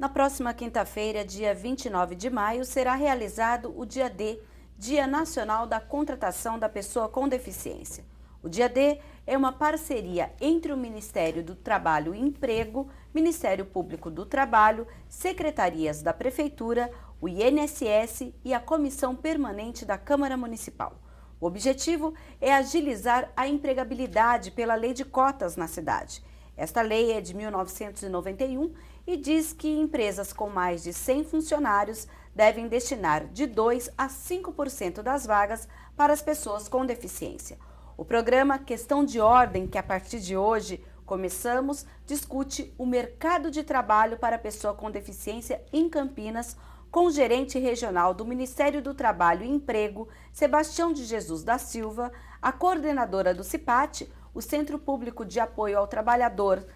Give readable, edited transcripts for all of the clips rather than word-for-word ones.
Na próxima quinta-feira, dia 29 de maio, será realizado o Dia D, Dia Nacional da Contratação da Pessoa com Deficiência. O Dia D é uma parceria entre o Ministério do Trabalho e Emprego, Ministério Público do Trabalho, secretarias da Prefeitura, o INSS e a Comissão Permanente da Câmara Municipal. O objetivo é agilizar a empregabilidade pela lei de cotas na cidade. Esta lei é de 1991 e diz que empresas com mais de 100 funcionários devem destinar de 2% a 5% das vagas para as pessoas com deficiência. O programa Questão de Ordem, que a partir de hoje começamos, discute o mercado de trabalho para a pessoa com deficiência em Campinas, com o gerente regional do Ministério do Trabalho e Emprego, Sebastião de Jesus da Silva, a coordenadora do CIPAT, o Centro Público de Apoio ao Trabalhador,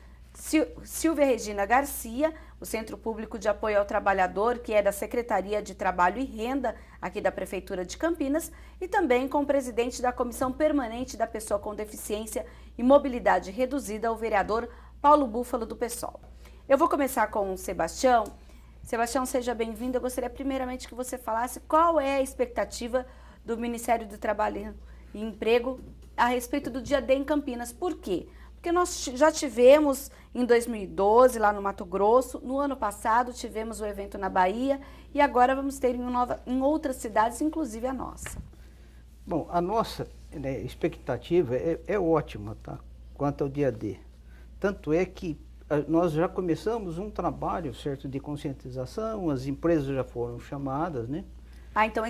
Silvia Regina Garcia, o Centro Público de Apoio ao Trabalhador, que é da Secretaria de Trabalho e Renda, aqui da Prefeitura de Campinas, e também com o presidente da Comissão Permanente da Pessoa com Deficiência e Mobilidade Reduzida, o vereador Paulo Búfalo, do PSOL. Eu vou começar com o Sebastião. Sebastião, seja bem-vindo. Eu gostaria primeiramente que você falasse qual é a expectativa do Ministério do Trabalho e Emprego a respeito do Dia D em Campinas. Por quê? Porque nós já tivemos em 2012, lá no Mato Grosso, no ano passado tivemos o evento na Bahia e agora vamos ter em outras cidades, inclusive a nossa. Bom, a nossa expectativa é ótima, tá? Quanto ao Dia D. Tanto é que nós já começamos um trabalho, certo, de conscientização, as empresas já foram chamadas, né? Ah, então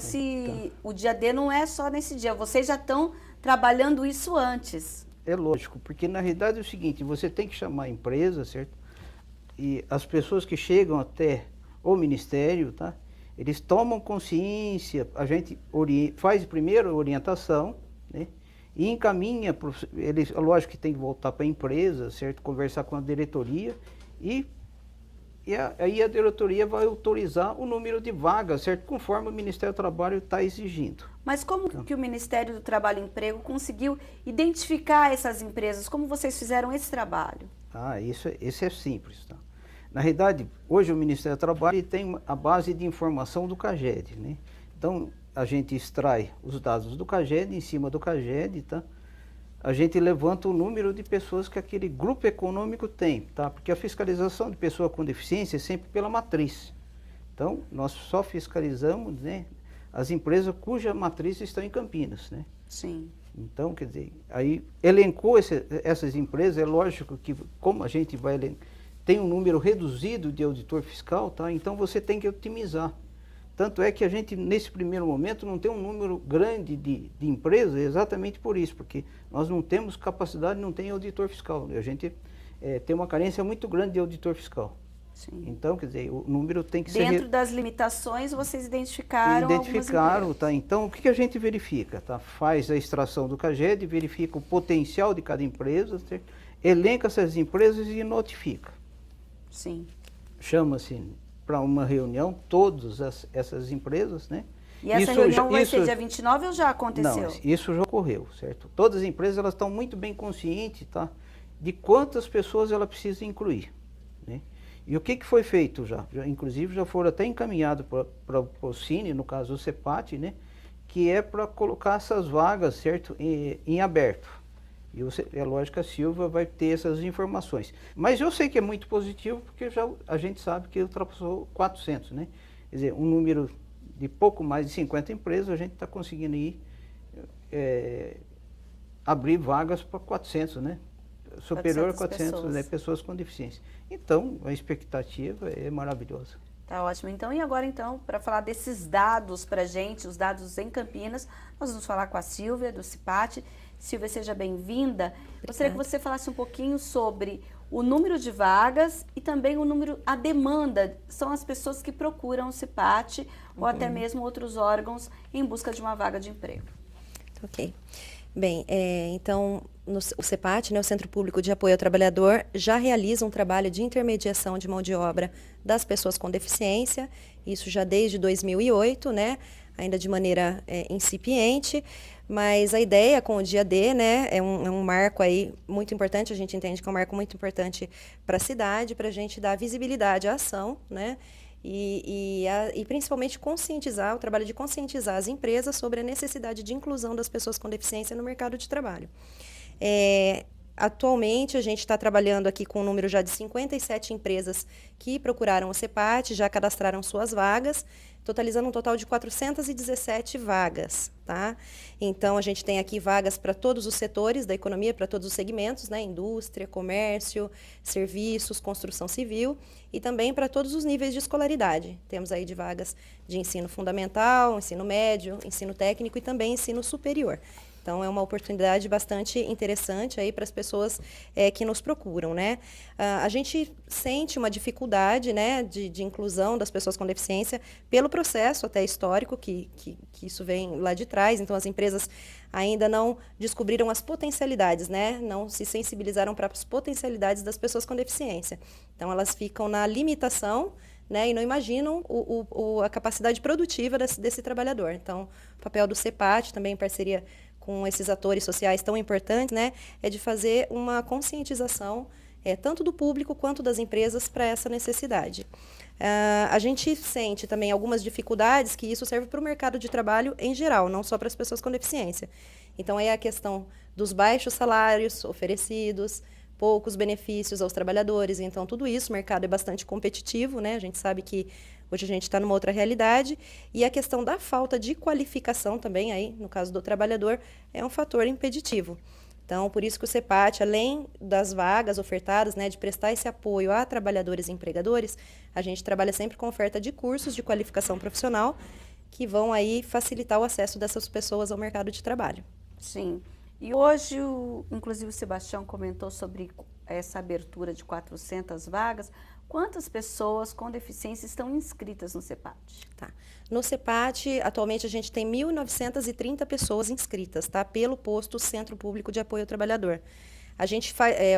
o Dia D não é só nesse dia, vocês já estão trabalhando isso antes. É lógico, porque na realidade é o seguinte, você tem que chamar a empresa, certo? E as pessoas que chegam até o Ministério, tá? Eles tomam consciência, a gente faz primeiro a orientação, né? E encaminha, eles, lógico que tem que voltar para a empresa, certo? Conversar com a diretoria e aí a diretoria vai autorizar o número de vagas, certo? Conforme o Ministério do Trabalho está exigindo. Mas como que o Ministério do Trabalho e Emprego conseguiu identificar essas empresas? Como vocês fizeram esse trabalho? Ah, isso é simples, tá? Na realidade, hoje o Ministério do Trabalho tem a base de informação do CAGED, né? Então, a gente extrai os dados do CAGED, em cima do CAGED, tá? A gente levanta o número de pessoas que aquele grupo econômico tem, tá? Porque a fiscalização de pessoa com deficiência é sempre pela matriz. Então, nós só fiscalizamos, né, as empresas cuja matriz estão em Campinas, né? Sim. Então, quer dizer, aí elencou essas empresas, é lógico que como a gente tem um número reduzido de auditor fiscal, tá? Então você tem que otimizar. Tanto é que a gente, nesse primeiro momento, não tem um número grande de empresas exatamente por isso, porque nós não temos capacidade, não tem auditor fiscal. A gente tem uma carência muito grande de auditor fiscal. Sim. Então, quer dizer, o número tem que ser... Dentro das limitações, vocês identificaram tá? Então, o que a gente verifica? Tá? Faz a extração do CAGED, verifica o potencial de cada empresa, certo? Elenca essas empresas e notifica. Sim. Chama-se para uma reunião todas essas empresas, né? E essa reunião vai ser dia 29 ou já aconteceu? Não, isso já ocorreu, certo? Todas as empresas elas estão muito bem conscientes, tá? De quantas pessoas ela precisa incluir, né? E o que foi feito já? Inclusive já foram até encaminhados para o Cine, no caso o CEPAT, né? Que é para colocar essas vagas, certo? Em aberto. E é lógico que a Silva vai ter essas informações. Mas eu sei que é muito positivo, porque já a gente sabe que ultrapassou 400, né? Quer dizer, um número de pouco mais de 50 empresas, a gente está conseguindo ir abrir vagas para 400, né? Superior a 400 pessoas. Né? Pessoas com deficiência. Então, a expectativa é maravilhosa. Tá ótimo. Então, e agora, então, para falar desses dados para a gente, os dados em Campinas, nós vamos falar com a Silvia, do CIPAT. Silvia, seja bem-vinda. Gostaria que você falasse um pouquinho sobre o número de vagas e também a demanda. São as pessoas que procuram o CIPAT ou até mesmo outros órgãos em busca de uma vaga de emprego. Ok. Bem, então, o CEPAT, né, o Centro Público de Apoio ao Trabalhador, já realiza um trabalho de intermediação de mão de obra das pessoas com deficiência, isso já desde 2008, né? ainda de maneira incipiente, mas a ideia com o dia D, né, é um marco aí muito importante, a gente entende que é um marco muito importante para a cidade, para a gente dar visibilidade à ação, né, e principalmente conscientizar, o trabalho de conscientizar as empresas sobre a necessidade de inclusão das pessoas com deficiência no mercado de trabalho. Atualmente, a gente está trabalhando aqui com um número já de 57 empresas que procuraram o CEPAT, já cadastraram suas vagas, totalizando um total de 417 vagas, tá? Então, a gente tem aqui vagas para todos os setores da economia, para todos os segmentos, né? Indústria, comércio, serviços, construção civil e também para todos os níveis de escolaridade. Temos aí de vagas de ensino fundamental, ensino médio, ensino técnico e também ensino superior. Então, é uma oportunidade bastante interessante aí para as pessoas que nos procuram, né? A gente sente uma dificuldade, né, de inclusão das pessoas com deficiência pelo processo até histórico, que isso vem lá de trás. Então, as empresas ainda não descobriram as potencialidades, né? Não se sensibilizaram para as potencialidades das pessoas com deficiência. Então, elas ficam na limitação, né, e não imaginam a capacidade produtiva desse trabalhador. Então, o papel do CEPAT, também em parceria com esses atores sociais tão importantes, né, é de fazer uma conscientização tanto do público quanto das empresas para essa necessidade. A gente sente também algumas dificuldades que isso serve para o mercado de trabalho em geral, não só para as pessoas com deficiência. Então, é a questão dos baixos salários oferecidos, poucos benefícios aos trabalhadores. Então, tudo isso, o mercado é bastante competitivo, né? A gente sabe que hoje a gente está numa outra realidade. E a questão da falta de qualificação também, aí, no caso do trabalhador, é um fator impeditivo. Então, por isso que o CEPAT, além das vagas ofertadas, né, de prestar esse apoio a trabalhadores e empregadores, a gente trabalha sempre com oferta de cursos de qualificação profissional que vão aí facilitar o acesso dessas pessoas ao mercado de trabalho. Sim. E hoje, inclusive o Sebastião comentou sobre essa abertura de 400 vagas. Quantas pessoas com deficiência estão inscritas no CEPAT? Tá. No CEPAT, atualmente, a gente tem 1.930 pessoas inscritas, tá? Pelo posto Centro Público de Apoio ao Trabalhador. A gente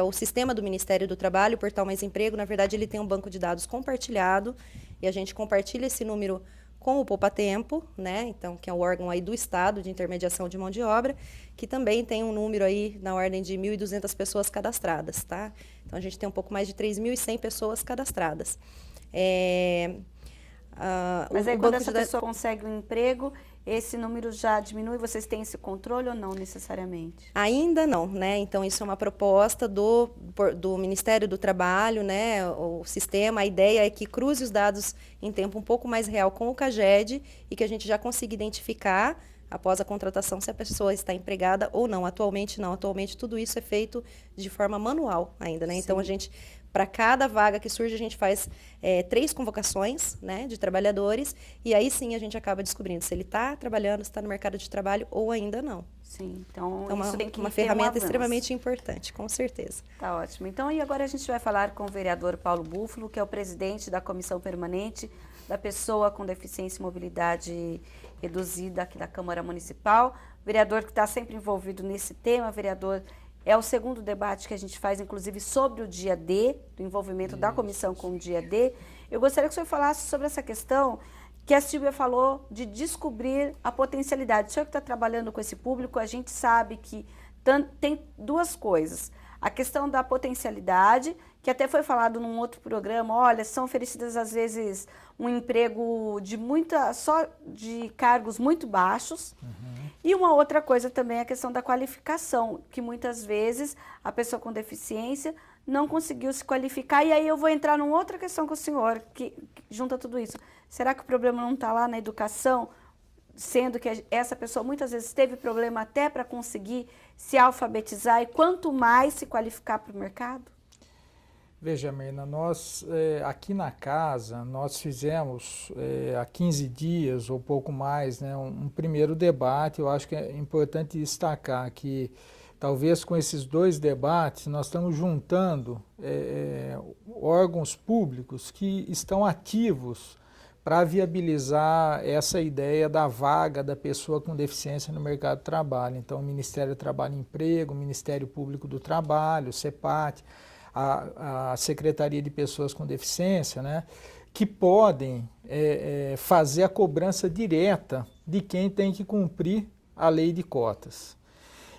o sistema do Ministério do Trabalho, o Portal Mais Emprego, na verdade, ele tem um banco de dados compartilhado e a gente compartilha esse número com o Poupatempo, né? Então, que é o órgão aí do Estado de intermediação de mão de obra, que também tem um número aí na ordem de 1.200 pessoas cadastradas, tá? Então, a gente tem um pouco mais de 3.100 pessoas cadastradas. Mas aí, quando essa pessoa consegue um emprego, esse número já diminui? Vocês têm esse controle ou não necessariamente? Ainda não, né? Então, isso é uma proposta do Ministério do Trabalho, né? O sistema, a ideia é que cruze os dados em tempo um pouco mais real com o CAGED e que a gente já consiga identificar, após a contratação, se a pessoa está empregada ou não. Atualmente, não. Atualmente, tudo isso é feito de forma manual ainda, né? Sim. Então, a gente, para cada vaga que surge, a gente faz 3 convocações, né, de trabalhadores, e aí sim a gente acaba descobrindo se ele está trabalhando, se está no mercado de trabalho ou ainda não. Sim, então isso tem que uma ferramenta extremamente importante, com certeza. Tá ótimo. Então, e agora a gente vai falar com o vereador Paulo Búfalo, que é o presidente da Comissão Permanente da Pessoa com Deficiência e Mobilidade Reduzida aqui da Câmara Municipal. Vereador que está sempre envolvido nesse tema, vereador. É o segundo debate que a gente faz, inclusive, sobre o dia D, do envolvimento da comissão com o dia D. Eu gostaria que o senhor falasse sobre essa questão que a Silvia falou de descobrir a potencialidade. O senhor que está trabalhando com esse público, a gente sabe que tem duas coisas. A questão da potencialidade, que até foi falado num outro programa, olha, são oferecidas às vezes um emprego só de cargos muito baixos. E uma outra coisa também é a questão da qualificação, que muitas vezes a pessoa com deficiência não conseguiu se qualificar. E aí eu vou entrar numa outra questão com o senhor, que junta tudo isso. Será que o problema não está lá na educação, sendo que essa pessoa muitas vezes teve problema até para conseguir se alfabetizar e quanto mais se qualificar para o mercado? Veja, Mirna, nós aqui na casa, nós fizemos há 15 dias ou pouco mais, né, um primeiro debate. Eu acho que é importante destacar que talvez com esses 2 debates nós estamos juntando órgãos públicos que estão ativos para viabilizar essa ideia da vaga da pessoa com deficiência no mercado de trabalho. Então, o Ministério do Trabalho e Emprego, o Ministério Público do Trabalho, o CEPAT, a Secretaria de Pessoas com Deficiência, né, que podem fazer a cobrança direta de quem tem que cumprir a lei de cotas.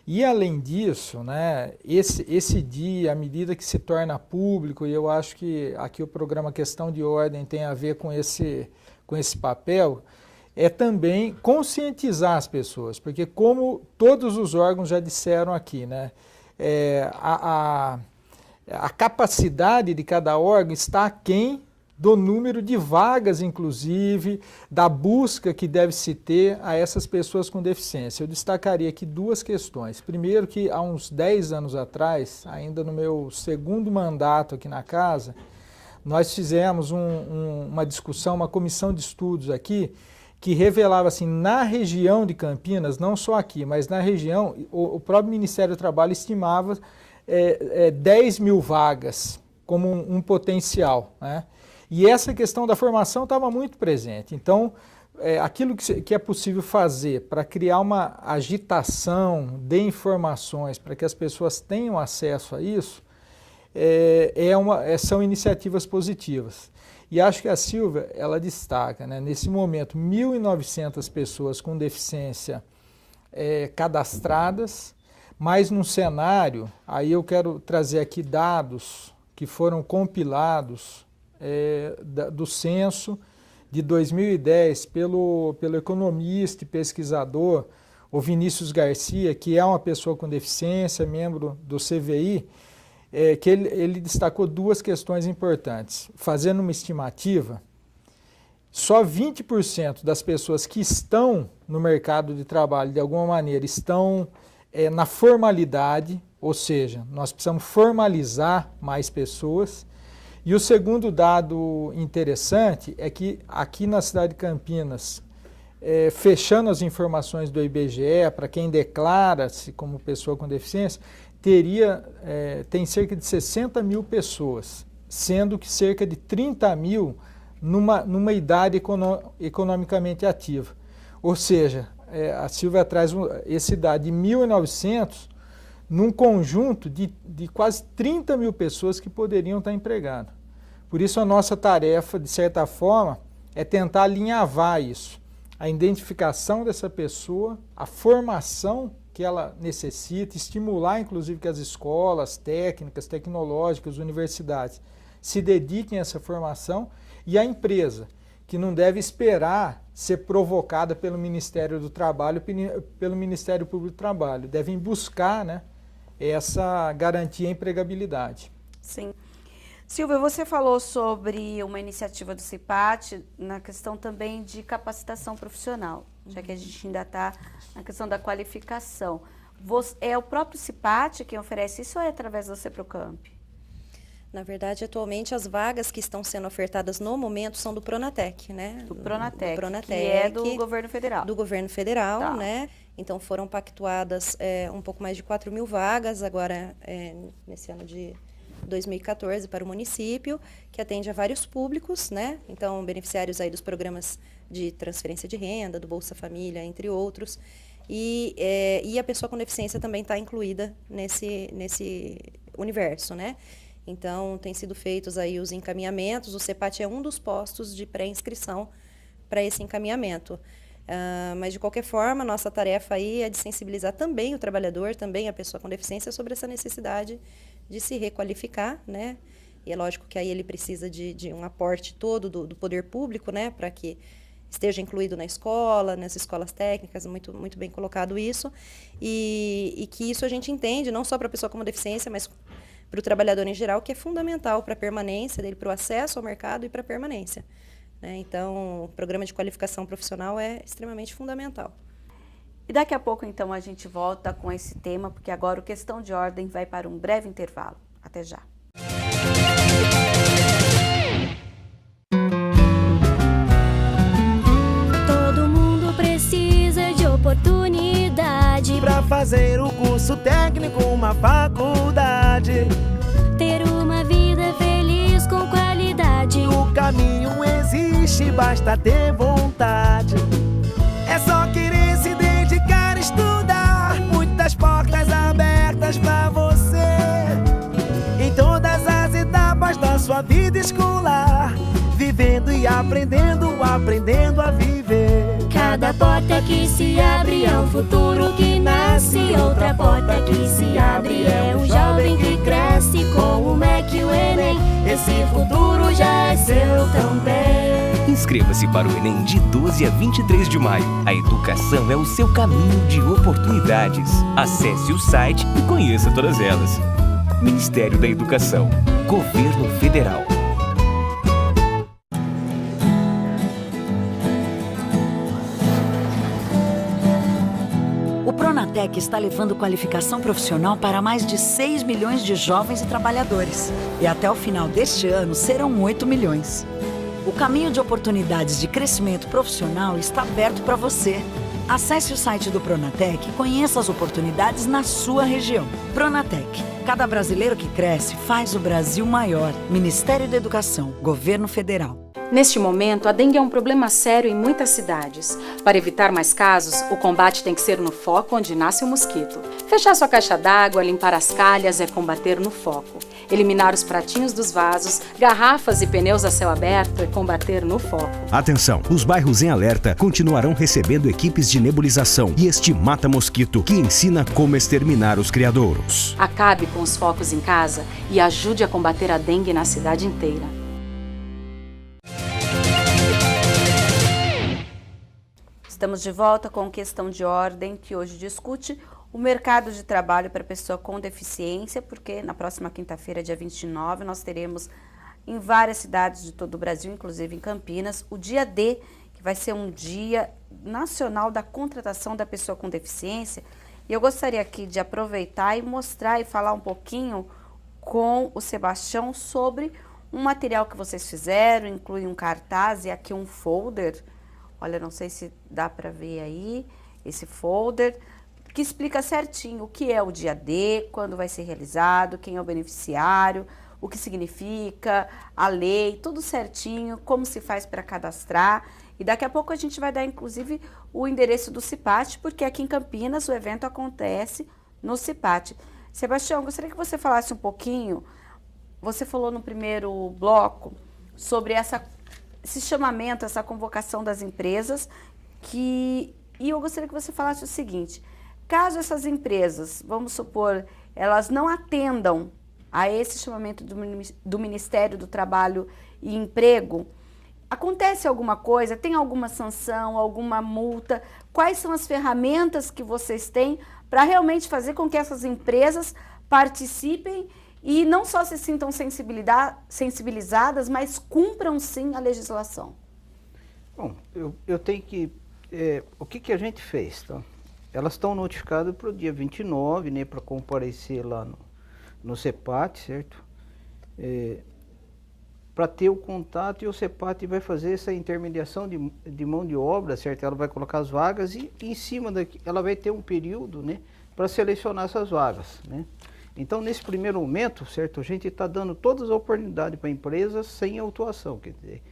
E além disso, né, esse dia, à medida que se torna público, e eu acho que aqui o programa Questão de Ordem tem a ver com esse papel, é também conscientizar as pessoas, porque como todos os órgãos já disseram aqui, né, a capacidade de cada órgão está aquém do número de vagas, inclusive, da busca que deve se ter a essas pessoas com deficiência. Eu destacaria aqui duas questões. Primeiro, que há uns 10 anos atrás, ainda no meu segundo mandato aqui na casa, nós fizemos uma discussão, uma comissão de estudos aqui, que revelava assim, na região de Campinas, não só aqui, mas na região, o próprio Ministério do Trabalho estimava 10 mil vagas como um potencial, né? E essa questão da formação estava muito presente. Então, aquilo que é possível fazer para criar uma agitação de informações, para que as pessoas tenham acesso a isso, são iniciativas positivas. E acho que a Silvia, ela destaca, né, nesse momento, 1.900 pessoas com deficiência cadastradas, mas num cenário, aí eu quero trazer aqui dados que foram compilados do censo de 2010 pelo economista e pesquisador, o Vinícius Garcia, que é uma pessoa com deficiência, membro do CVI, que ele destacou duas questões importantes. Fazendo uma estimativa, só 20% das pessoas que estão no mercado de trabalho, de alguma maneira, estão na formalidade, ou seja, nós precisamos formalizar mais pessoas. E o segundo dado interessante é que aqui na cidade de Campinas, fechando as informações do IBGE, para quem declara-se como pessoa com deficiência, tem cerca de 60 mil pessoas, sendo que cerca de 30 mil numa idade economicamente ativa. Ou seja, a Silvia traz esse dado de 1.900 num conjunto de quase 30 mil pessoas que poderiam estar empregadas. Por isso a nossa tarefa, de certa forma, é tentar alinhavar isso. A identificação dessa pessoa, a formação que ela necessita, estimular inclusive que as escolas técnicas, tecnológicas, universidades se dediquem a essa formação, e a empresa, que não deve esperar ser provocada pelo Ministério do Trabalho, pelo Ministério Público do Trabalho. Devem buscar, né, essa garantia à empregabilidade. Sim. Silvia, você falou sobre uma iniciativa do CIPAT na questão também de capacitação profissional, já que a gente ainda está na questão da qualificação. É o próprio CIPAT quem oferece isso ou é através do CEPROCAMP? Na verdade, atualmente, as vagas que estão sendo ofertadas no momento são do Pronatec, né? Do Pronatec, que é do governo federal. Do governo federal, tá, né? Então, foram pactuadas um pouco mais de 4 mil vagas, agora, nesse ano de 2014, para o município, que atende a vários públicos, né? Então, beneficiários aí dos programas de transferência de renda, do Bolsa Família, entre outros. E a pessoa com deficiência também está incluída nesse universo, né? Então, têm sido feitos aí os encaminhamentos. O CEPAT é um dos postos de pré-inscrição para esse encaminhamento. Mas, de qualquer forma, nossa tarefa aí é de sensibilizar também o trabalhador, também a pessoa com deficiência, sobre essa necessidade de se requalificar, né? E é lógico que aí ele precisa de um aporte todo do poder público, né? Para que esteja incluído na escola, nas escolas técnicas, muito, muito bem colocado isso. E que isso a gente entende, não só para a pessoa com deficiência, mas para o trabalhador em geral, que é fundamental para a permanência dele, para o acesso ao mercado e para a permanência, né? Então, o programa de qualificação profissional é extremamente fundamental. E daqui a pouco, então, a gente volta com esse tema, porque agora o Questão de Ordem vai para um breve intervalo. Até já. Todo mundo precisa de oportunidade pra fazer o curso técnico, uma faculdade. Ter uma vida feliz com qualidade. O caminho existe, basta ter vontade. É só querer se dedicar, estudar. Muitas portas abertas pra você em todas as etapas da sua vida escolar. Vivendo e aprendendo, aprendendo a viver. cada porta que se abre é um futuro que nasce. Outra porta que se abre é um jovem que cresce com o MEC e o Enem. Esse futuro já é seu também. Inscreva-se para o Enem de 12 a 23 de maio. A educação é o seu caminho de oportunidades. Acesse o site e conheça todas elas. Ministério da Educação, Governo Federal. O Pronatec está levando qualificação profissional para mais de 6 milhões de jovens e trabalhadores. E até o final deste ano serão 8 milhões. O caminho de oportunidades de crescimento profissional está aberto para você. Acesse o site do Pronatec e conheça as oportunidades na sua região. Pronatec. Cada brasileiro que cresce faz o Brasil maior. Ministério da Educação, Governo Federal. Neste momento, a dengue é um problema sério em muitas cidades. Para evitar mais casos, o combate tem que ser no foco onde nasce o mosquito. Fechar sua caixa d'água, limpar as calhas é combater no foco. Eliminar os pratinhos dos vasos, garrafas e pneus a céu aberto é combater no foco. Atenção, os bairros em alerta continuarão recebendo equipes de nebulização e este mata-mosquito que ensina como exterminar os criadouros. Acabe com os focos em casa e ajude a combater a dengue na cidade inteira. Estamos de volta com Questão de Ordem, que hoje discute o mercado de trabalho para pessoa com deficiência, porque na próxima quinta-feira, dia 29, nós teremos em várias cidades de todo o Brasil, inclusive em Campinas, o dia D, que vai ser um dia nacional da contratação da pessoa com deficiência. E eu gostaria aqui de aproveitar e mostrar e falar um pouquinho com o Sebastião sobre um material que vocês fizeram, inclui um cartaz e aqui um folder. Olha, não sei se dá para ver aí esse folder, que explica certinho o que é o dia D, quando vai ser realizado, quem é o beneficiário, o que significa, a lei, tudo certinho, como se faz para cadastrar. E daqui a pouco a gente vai dar, inclusive, o endereço do CIPAT, porque aqui em Campinas o evento acontece no CIPAT. Sebastião, gostaria que você falasse um pouquinho, você falou no primeiro bloco sobre esse chamamento, essa convocação das empresas, e eu gostaria que você falasse o seguinte: caso essas empresas, vamos supor, elas não atendam a esse chamamento do Ministério do Trabalho e Emprego, acontece alguma coisa, tem alguma sanção, alguma multa? Quais são as ferramentas que vocês têm para realmente fazer com que essas empresas participem e não só se sintam sensibilizadas, mas cumpram sim a legislação? Bom, eu tenho que... o que a gente fez, tá? Elas estão notificadas para o dia 29, né, para comparecer lá no CEPAT, certo? Para ter o contato, e o CEPAT vai fazer essa intermediação de mão de obra, certo? Ela vai colocar as vagas e em cima daqui, ela vai ter um período, né, para selecionar essas vagas, né? Então, nesse primeiro momento, certo, a gente está dando todas as oportunidades para a empresa sem autuação, quer dizer,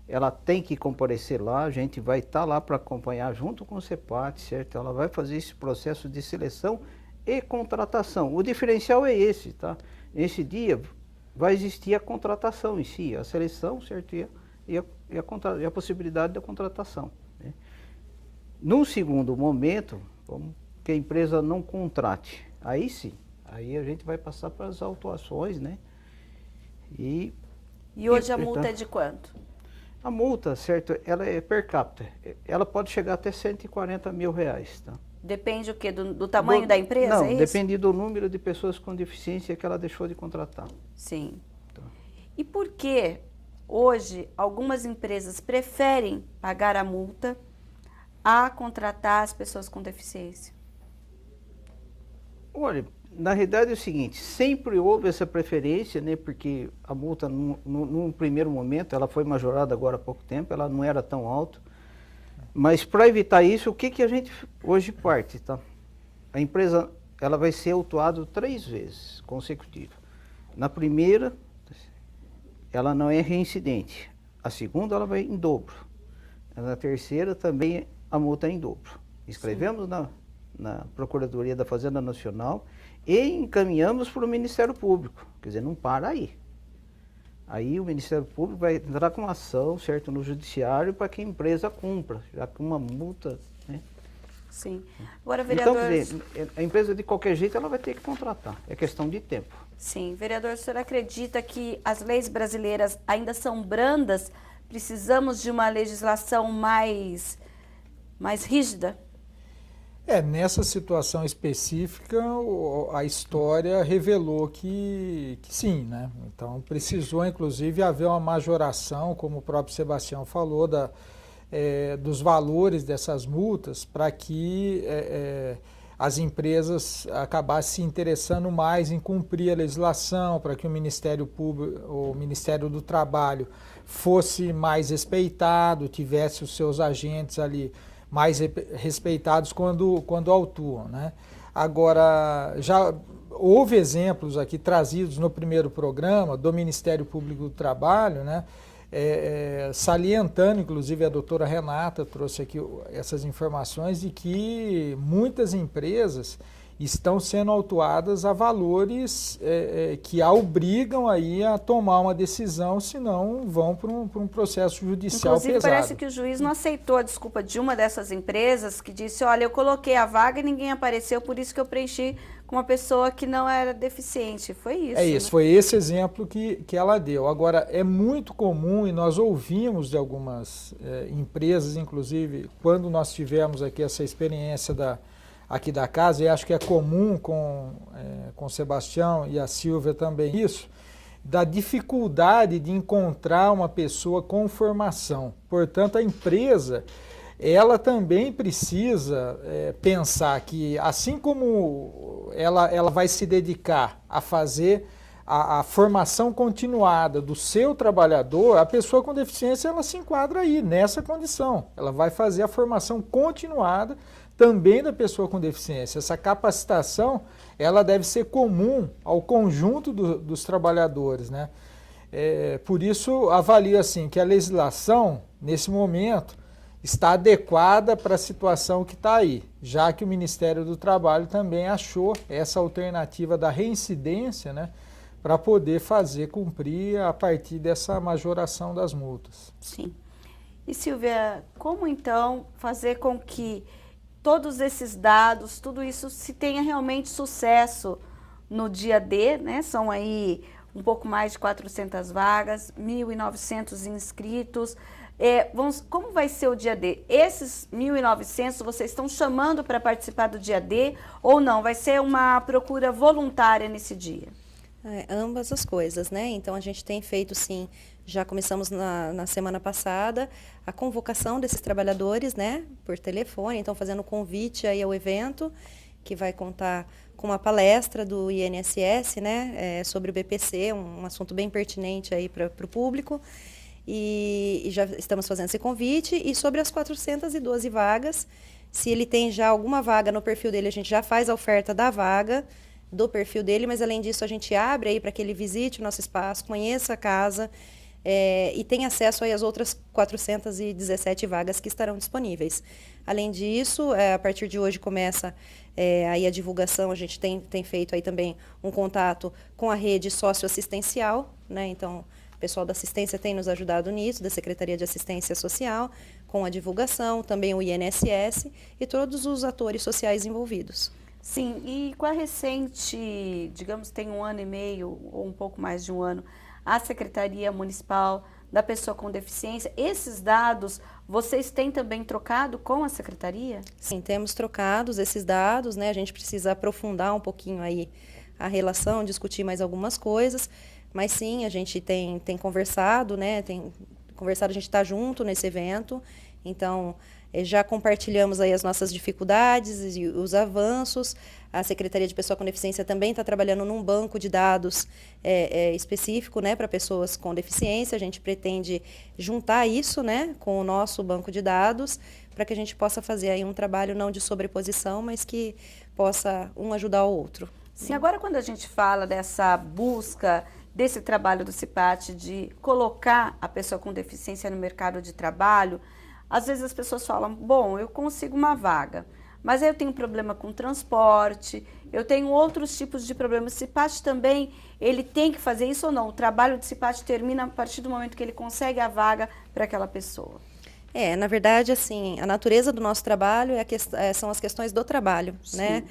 ela tem que comparecer lá, a gente vai estar lá para acompanhar junto com o CEPAT, certo? Ela vai fazer esse processo de seleção e contratação. O diferencial é esse, tá? Nesse dia vai existir a contratação em si, a seleção, certo? E a possibilidade da contratação, né? Num segundo momento, que a empresa não contrate, aí sim, aí a gente vai passar para as autuações, né? E hoje a multa é de quanto? A multa, certo, ela é per capita. Ela pode chegar até R$140 mil, tá? Depende o quê? Do tamanho da empresa? Não, é isso? depende do número de pessoas com deficiência que ela deixou de contratar. Sim. Tá. E por que hoje algumas empresas preferem pagar a multa a contratar as pessoas com deficiência? Olha, na realidade é o seguinte, sempre houve essa preferência, né, porque a multa, num primeiro momento, ela foi majorada agora há pouco tempo, ela não era tão alta, mas para evitar isso, o que a gente hoje parte, tá? A empresa, ela vai ser autuada 3 vezes consecutivas. Na primeira, ela não é reincidente. A segunda, ela vai em dobro. Na terceira, também a multa é em dobro. Escrevemos na Procuradoria da Fazenda Nacional e encaminhamos para o Ministério Público. Quer dizer, não para aí. Aí o Ministério Público vai entrar com ação, certo, no judiciário para que a empresa cumpra, já que uma multa, né? Sim. Agora, vereador... Então, quer dizer, a empresa de qualquer jeito ela vai ter que contratar, é questão de tempo. Sim. Vereador, o senhor acredita que as leis brasileiras ainda são brandas? Precisamos de uma legislação mais rígida? Nessa situação específica, a história revelou que sim, né? Então, precisou, inclusive, haver uma majoração, como o próprio Sebastião falou, dos valores dessas multas, para que as empresas acabassem se interessando mais em cumprir a legislação, para que o Ministério Público, o Ministério do Trabalho, fosse mais respeitado, tivesse os seus agentes ali mais respeitados quando autuam, né? Agora, já houve exemplos aqui trazidos no primeiro programa do Ministério Público do Trabalho, né? Salientando, inclusive a doutora Renata trouxe aqui essas informações de que muitas empresas estão sendo autuadas a valores que a obrigam aí a tomar uma decisão, senão vão para um processo judicial Inclusive, pesado. parece que o juiz não aceitou a desculpa de uma dessas empresas que disse, olha, eu coloquei a vaga e ninguém apareceu, por isso que eu preenchi com uma pessoa que não era deficiente. Foi isso. Isso, foi esse exemplo que ela deu. Agora, é muito comum, e nós ouvimos de algumas empresas, inclusive, quando nós tivemos aqui essa experiência aqui da casa, e acho que é comum com o Sebastião e a Silvia também isso, da dificuldade de encontrar uma pessoa com formação. Portanto, a empresa, ela também precisa pensar que, assim como ela vai se dedicar a fazer a formação continuada do seu trabalhador, a pessoa com deficiência ela se enquadra aí, nessa condição. Ela vai fazer a formação continuada também da pessoa com deficiência. Essa capacitação, ela deve ser comum ao conjunto dos trabalhadores, né? Por isso, avalio assim, que a legislação, nesse momento, está adequada para a situação que está aí, já que o Ministério do Trabalho também achou essa alternativa da reincidência, né, para poder fazer cumprir a partir dessa majoração das multas. Sim. E Silvia, como então fazer com que todos esses dados, tudo isso se tenha realmente sucesso no dia D, né? São aí um pouco mais de 400 vagas, 1.900 inscritos. Como vai ser o dia D? Esses 1.900 vocês estão chamando para participar do dia D ou não? Vai ser uma procura voluntária nesse dia? Ambas as coisas, né? Então, a gente tem feito, sim, já começamos na semana passada, a convocação desses trabalhadores, né, por telefone, então fazendo convite aí ao evento, que vai contar com uma palestra do INSS, né, sobre o BPC, um assunto bem pertinente aí para o público, e já estamos fazendo esse convite, e sobre as 412 vagas, se ele tem já alguma vaga no perfil dele, a gente já faz a oferta da vaga, do perfil dele, mas além disso a gente abre aí para que ele visite o nosso espaço, conheça a casa e tenha acesso aí às outras 417 vagas que estarão disponíveis. Além disso, a partir de hoje começa aí a divulgação, a gente tem feito aí também um contato com a rede socioassistencial, né? Então, o pessoal da assistência tem nos ajudado nisso, da Secretaria de Assistência Social, com a divulgação, também o INSS e todos os atores sociais envolvidos. Sim, e com a recente, digamos, tem 1 ano e meio ou um pouco mais de 1 ano, a Secretaria Municipal da Pessoa com Deficiência, esses dados vocês têm também trocado com a Secretaria? Sim, temos trocado esses dados, né? A gente precisa aprofundar um pouquinho aí a relação, discutir mais algumas coisas, mas sim, a gente tem conversado, né? A gente está junto nesse evento, então já compartilhamos aí as nossas dificuldades e os avanços. A Secretaria de Pessoa com Deficiência também está trabalhando num banco de dados específico, né, para pessoas com deficiência. A gente pretende juntar isso, né, com o nosso banco de dados, para que a gente possa fazer aí um trabalho não de sobreposição, mas que possa um ajudar o outro. Sim, agora quando a gente fala dessa busca, desse trabalho do CIPAT de colocar a pessoa com deficiência no mercado de trabalho, às vezes as pessoas falam, bom, eu consigo uma vaga, mas aí eu tenho problema com transporte, eu tenho outros tipos de problemas. O CIPAT também, ele tem que fazer isso ou não? O trabalho do CIPAT termina a partir do momento que ele consegue a vaga para aquela pessoa. Na verdade, assim, a natureza do nosso trabalho são as questões do trabalho, né?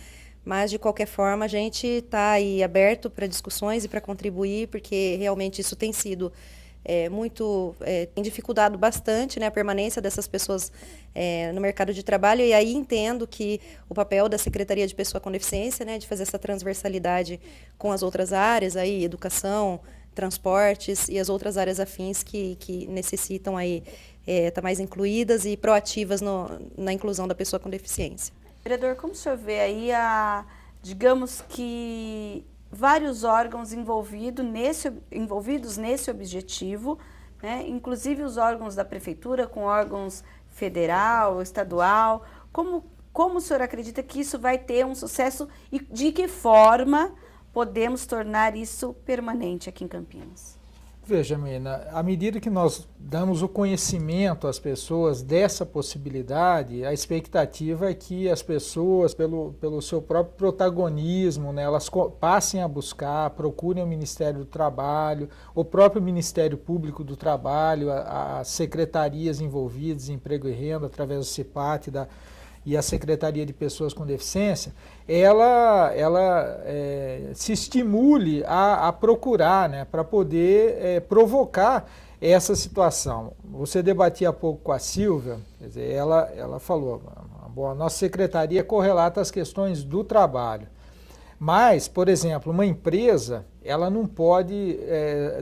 Mas, de qualquer forma, a gente está aí aberto para discussões e para contribuir, porque realmente isso tem sido tem dificultado bastante, né, a permanência dessas pessoas no mercado de trabalho, e aí entendo que o papel da Secretaria de Pessoa com Deficiência, né, de fazer essa transversalidade com as outras áreas, aí, educação, transportes e as outras áreas afins que necessitam aí estar mais incluídas e proativas na inclusão da pessoa com deficiência. Vereador, como o senhor vê aí digamos que vários órgãos envolvidos nesse objetivo, né? Inclusive os órgãos da prefeitura com órgãos federal, estadual. Como o senhor acredita que isso vai ter um sucesso e de que forma podemos tornar isso permanente aqui em Campinas? Veja, Mina, à medida que nós damos o conhecimento às pessoas dessa possibilidade, a expectativa é que as pessoas, pelo seu próprio protagonismo, né, elas passem a buscar, procurem o Ministério do Trabalho, o próprio Ministério Público do Trabalho, as secretarias envolvidas, Emprego e Renda, através do CIPAT e a Secretaria de Pessoas com Deficiência, ela se estimule a procurar, né, para poder provocar essa situação. Você debatia há pouco com a Silvia, quer dizer, ela falou, a nossa secretaria correlata as questões do trabalho. Mas, por exemplo, uma empresa, ela não pode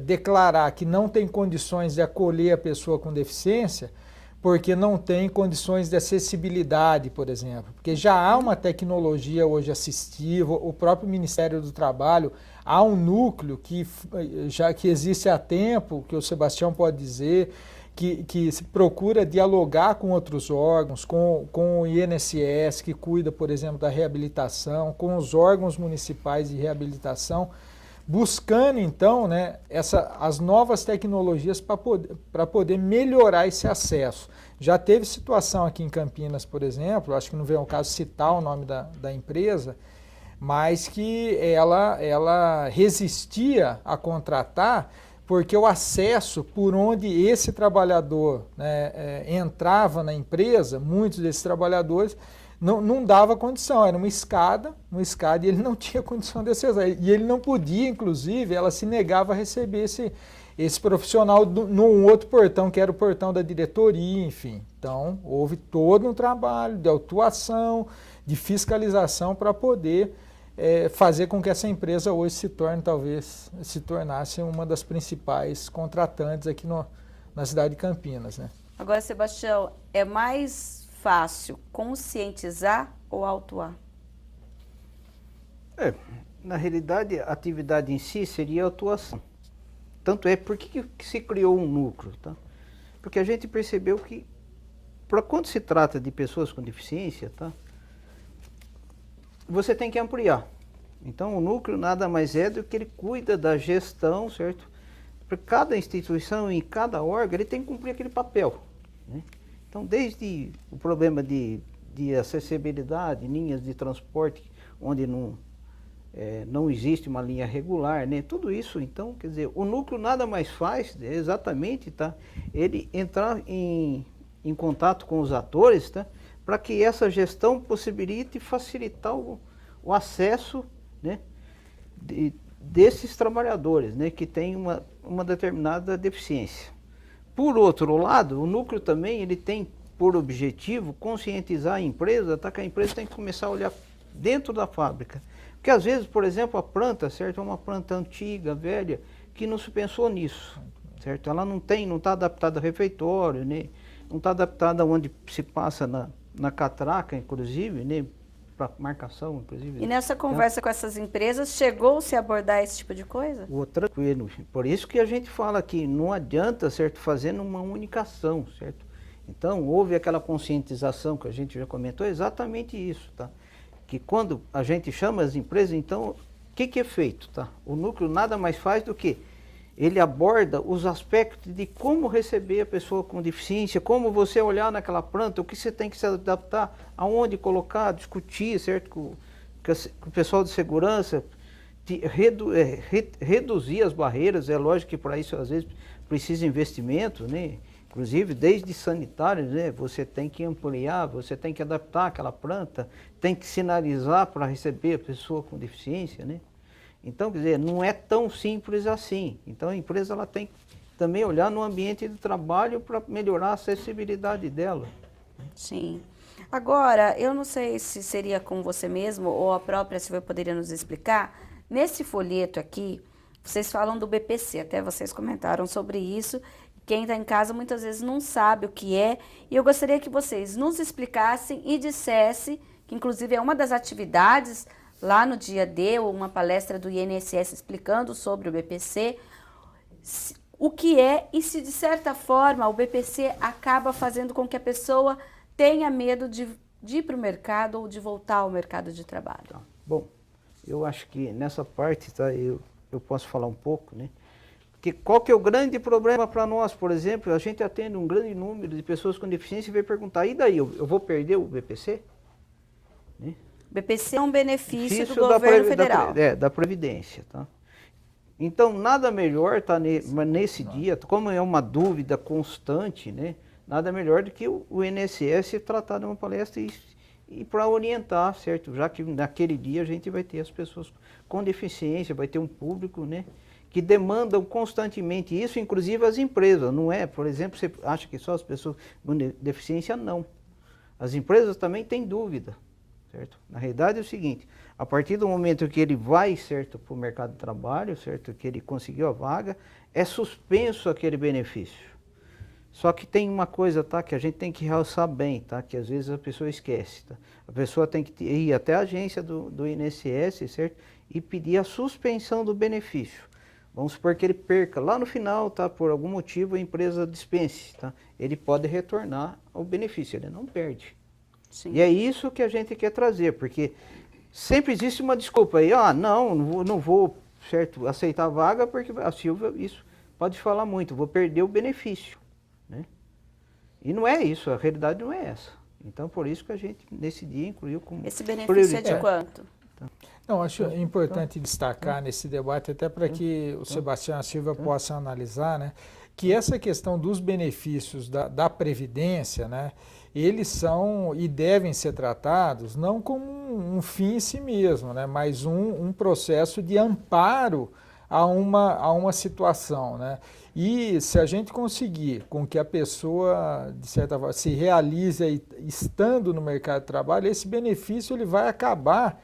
declarar que não tem condições de acolher a pessoa com deficiência porque não tem condições de acessibilidade, por exemplo. Porque já há uma tecnologia hoje assistiva, o próprio Ministério do Trabalho, há um núcleo que existe há tempo, que o Sebastião pode dizer, que se procura dialogar com outros órgãos, com o INSS, que cuida, por exemplo, da reabilitação, com os órgãos municipais de reabilitação, buscando, então, né, as novas tecnologias para poder melhorar esse acesso. Já teve situação aqui em Campinas, por exemplo, acho que não vem ao caso citar o nome da empresa, mas que ela resistia a contratar porque o acesso por onde esse trabalhador, né, entrava na empresa, muitos desses trabalhadores, não dava condição, era uma escada e ele não tinha condição de acessar. E ele não podia, inclusive, ela se negava a receber esse profissional num outro portão, que era o portão da diretoria, enfim. Então, houve todo um trabalho de autuação, de fiscalização para poder fazer com que essa empresa hoje se tornasse uma das principais contratantes aqui na cidade de Campinas, né? Agora, Sebastião, é mais fácil conscientizar ou autuar? Na realidade, a atividade em si seria a atuação. Tanto é, por que se criou um núcleo? Tá? Porque a gente percebeu que, quando se trata de pessoas com deficiência, tá, você tem que ampliar. Então, o núcleo nada mais é do que ele cuida da gestão, certo? Para cada instituição e cada órgão, ele tem que cumprir aquele papel, né? Então, desde o problema de acessibilidade, linhas de transporte onde não existe uma linha regular, né? Tudo isso, então, quer dizer, o núcleo nada mais faz, exatamente, tá? Ele entrar em contato com os atores, tá? Para que essa gestão possibilite facilitar o acesso, né, desses trabalhadores, né, que têm uma determinada deficiência. Por outro lado, o núcleo também ele tem por objetivo conscientizar a empresa, tá, que a empresa tem que começar a olhar dentro da fábrica. Porque às vezes, por exemplo, a planta, certo, é uma planta antiga, velha, que não se pensou nisso, certo? Ela não está adaptada ao refeitório, né? Não está adaptada onde se passa na catraca, inclusive, né? Para marcação, inclusive. E nessa conversa com essas empresas, chegou-se a abordar esse tipo de coisa? Tranquilo. Por isso que a gente fala que não adianta, certo, fazendo uma única ação, certo? Então, houve aquela conscientização que a gente já comentou, exatamente isso, tá? Que quando a gente chama as empresas, então, o que é feito, tá? O núcleo nada mais faz do que ele aborda os aspectos de como receber a pessoa com deficiência, como você olhar naquela planta, o que você tem que se adaptar, aonde colocar, discutir, certo, o pessoal de segurança reduzir as barreiras. É lógico que para isso às vezes precisa investimento, né? Inclusive desde sanitários, né? Você tem que ampliar, você tem que adaptar aquela planta, tem que sinalizar para receber a pessoa com deficiência, né? Então, quer dizer, não é tão simples assim. Então a empresa ela tem que também olhar no ambiente de trabalho para melhorar a acessibilidade dela. Sim. Agora, eu não sei se seria com você mesmo ou a própria Silvia poderia nos explicar. Nesse folheto aqui, vocês falam do BPC, até vocês comentaram sobre isso. Quem está em casa muitas vezes não sabe o que é. E eu gostaria que vocês nos explicassem e dissessem, que inclusive é uma das atividades lá no dia D, ou uma palestra do INSS explicando sobre o BPC, o que é e se de certa forma o BPC acaba fazendo com que a pessoa tenha medo de ir para o mercado ou de voltar ao mercado de trabalho. Tá. Bom, eu acho que nessa parte, tá, eu posso falar um pouco, né? Porque qual que é o grande problema para nós? Por exemplo, a gente atende um grande número de pessoas com deficiência e vai perguntar, e daí, eu vou perder o BPC? Né? BPC é um benefício do governo federal. Da Previdência, tá? Então, nada melhor tá nesse dia, como é uma dúvida constante, né? Nada melhor do que o INSS tratar de uma palestra e para orientar, certo? Já que naquele dia a gente vai ter as pessoas com deficiência, vai ter um público, né, que demandam constantemente isso, inclusive as empresas, não é? Por exemplo, você acha que só as pessoas com deficiência? Não. As empresas também têm dúvida, certo? Na realidade é o seguinte, a partir do momento que ele vai, certo, para o mercado de trabalho, certo, que ele conseguiu a vaga, é suspenso aquele benefício. Só que tem uma coisa, tá, que a gente tem que realçar bem, tá, que às vezes a pessoa esquece, tá? A pessoa tem que ir até a agência do INSS, certo, e pedir a suspensão do benefício. Vamos supor que ele perca lá no final, tá, por algum motivo a empresa dispense, tá? Ele pode retornar ao benefício, ele não perde. Sim. E é isso que a gente quer trazer, porque sempre existe uma desculpa aí, não vou, certo, aceitar a vaga porque a Silvia, isso pode falar muito, vou perder o benefício. Né? E não é isso, a realidade não é essa. Então, por isso que a gente, nesse dia, incluiu como esse benefício é de quanto? Não, acho importante destacar nesse debate, até para que o Sebastião e a Silvia possam analisar, né, que essa questão dos benefícios da Previdência, né, eles são e devem ser tratados não como um fim em si mesmo, né, mas um processo de amparo a uma situação, né? E se a gente conseguir com que a pessoa, de certa forma, se realize estando no mercado de trabalho, esse benefício ele vai acabar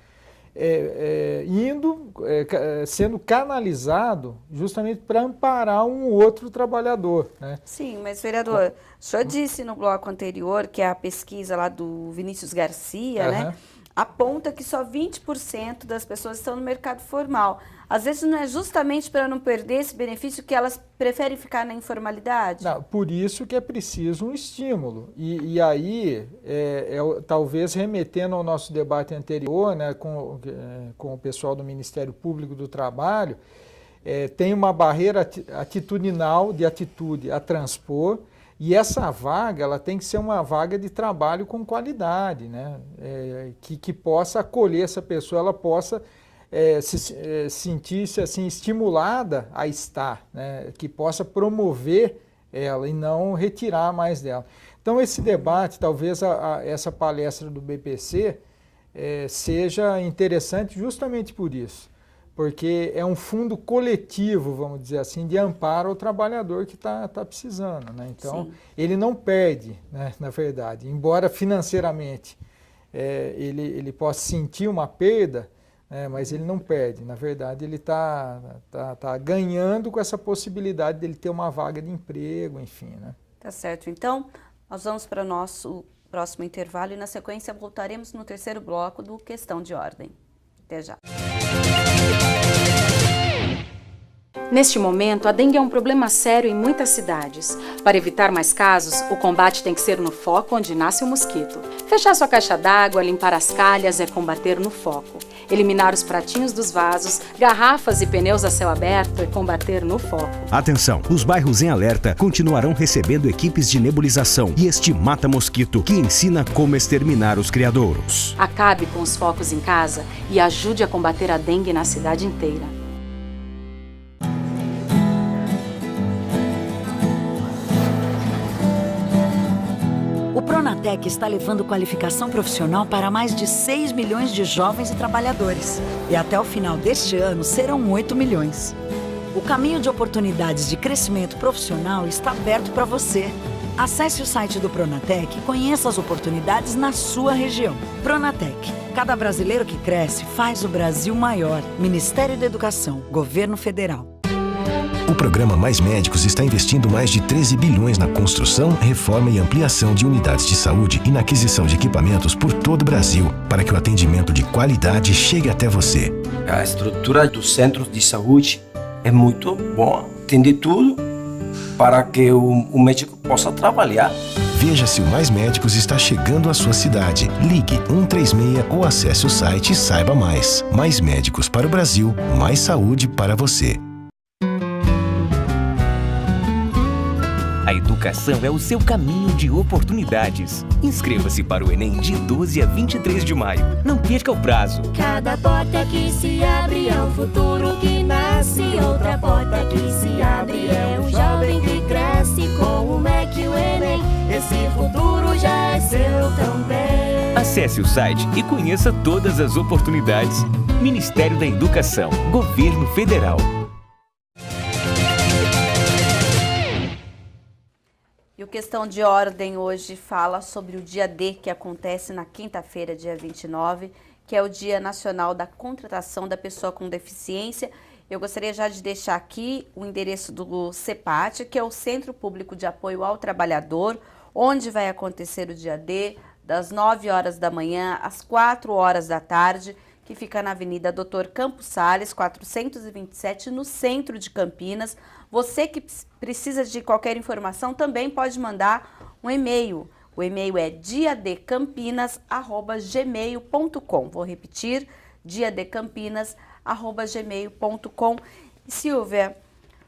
sendo canalizado justamente para amparar um outro trabalhador, né? Sim, mas vereador, o senhor disse no bloco anterior que a pesquisa lá do Vinícius Garcia, né, aponta que só 20% das pessoas estão no mercado formal. Às vezes não é justamente para não perder esse benefício que elas preferem ficar na informalidade? Não, por isso que é preciso um estímulo. E aí, talvez remetendo ao nosso debate anterior, né, com o pessoal do Ministério Público do Trabalho, tem uma barreira atitudinal de atitude a transpor, e essa vaga ela tem que ser uma vaga de trabalho com qualidade, né, que possa acolher essa pessoa, ela possa sentir-se assim, estimulada a estar, né, que possa promover ela e não retirar mais dela. Então esse debate, talvez essa palestra do BPC seja interessante justamente por isso, porque é um fundo coletivo, vamos dizer assim, de amparo ao trabalhador que está precisando, né? Então, sim, ele não perde, né, na verdade, embora financeiramente ele possa sentir uma perda, mas ele não perde. Na verdade, ele está ganhando com essa possibilidade dele ter uma vaga de emprego, enfim, né? Tá certo. Então, nós vamos para o nosso próximo intervalo e, na sequência, voltaremos no terceiro bloco do Questão de Ordem. Até já. Neste momento, a dengue é um problema sério em muitas cidades. Para evitar mais casos, o combate tem que ser no foco onde nasce o mosquito. Fechar sua caixa d'água, limpar as calhas é combater no foco. eliminar os pratinhos dos vasos, garrafas e pneus a céu aberto e combater no foco. Atenção, os bairros em alerta continuarão recebendo equipes de nebulização e este mata-mosquito que ensina como exterminar os criadouros. Acabe com os focos em casa e ajude a combater a dengue na cidade inteira. O Pronatec está levando qualificação profissional para mais de 6 milhões de jovens e trabalhadores. E até o final deste ano serão 8 milhões. O caminho de oportunidades de crescimento profissional está aberto para você. Acesse o site do Pronatec e conheça as oportunidades na sua região. Pronatec. Cada brasileiro que cresce faz o Brasil maior. Ministério da Educação, Governo Federal. O programa Mais Médicos está investindo mais de 13 bilhões na construção, reforma e ampliação de unidades de saúde e na aquisição de equipamentos por todo o Brasil, para que o atendimento de qualidade chegue até você. A estrutura dos centros de saúde é muito boa. Atender tudo para que o médico possa trabalhar. Veja se o Mais Médicos está chegando à sua cidade. Ligue 136 ou acesse o site e saiba mais. Mais Médicos para o Brasil, mais saúde para você. A educação é o seu caminho de oportunidades. Inscreva-se para o Enem de 12 a 23 de maio. Não perca o prazo. Cada porta que se abre é um futuro que nasce. Outra porta que se abre é um jovem que cresce com o MEC e o Enem. Esse futuro já é seu também. Acesse o site e conheça todas as oportunidades. Ministério da Educação, Governo Federal. E o Questão de Ordem hoje fala sobre o dia D, que acontece na quinta-feira, dia 29, que é o Dia Nacional da Contratação da Pessoa com Deficiência. Eu gostaria já de deixar aqui o endereço do CEPAT, que é o Centro Público de Apoio ao Trabalhador, onde vai acontecer o dia D, das 9 horas da manhã às 4 horas da tarde, que fica na Avenida Dr. Campos Sales, 427, no centro de Campinas. Você que precisa de qualquer informação também pode mandar um e-mail. O e-mail é diadecampinas@gmail.com. Vou repetir, diadecampinas@gmail.com. Silvia,